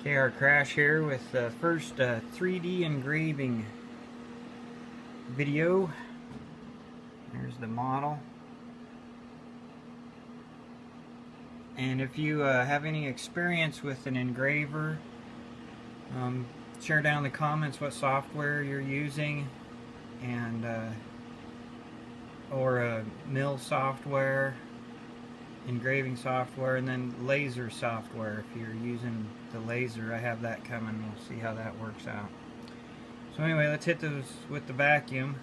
Okay, our crash here with the first 3D engraving video. There's the model. And if you have any experience with an engraver, share down in the comments what software you're using, and or mill software, engraving software, and then laser software. If you're using the laser, I have that coming. We'll see how that works out. So anyway, let's hit those with the vacuum.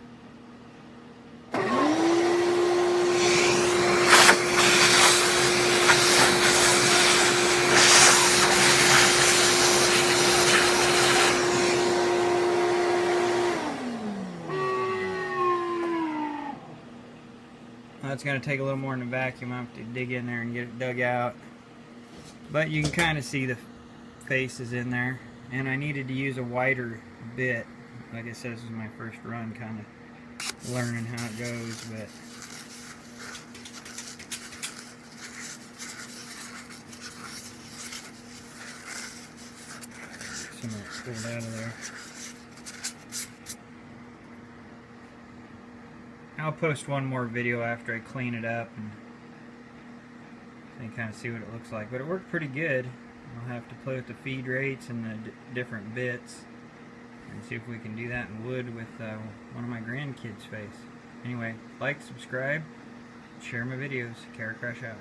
That's going to take a little more than a vacuum. I have to dig in there and get it dug out. But you can kind of see the faces in there. And I needed to use a wider bit. Like I said, this is my first run, kind of learning how it goes. But some of it's pulled out of there. I'll post one more video after I clean it up and so you can kind of see what it looks like. But it worked pretty good. I'll have to play with the feed rates and the different bits and see if we can do that in wood with one of my grandkids' face. Anyway, like, subscribe, share my videos. Crash out.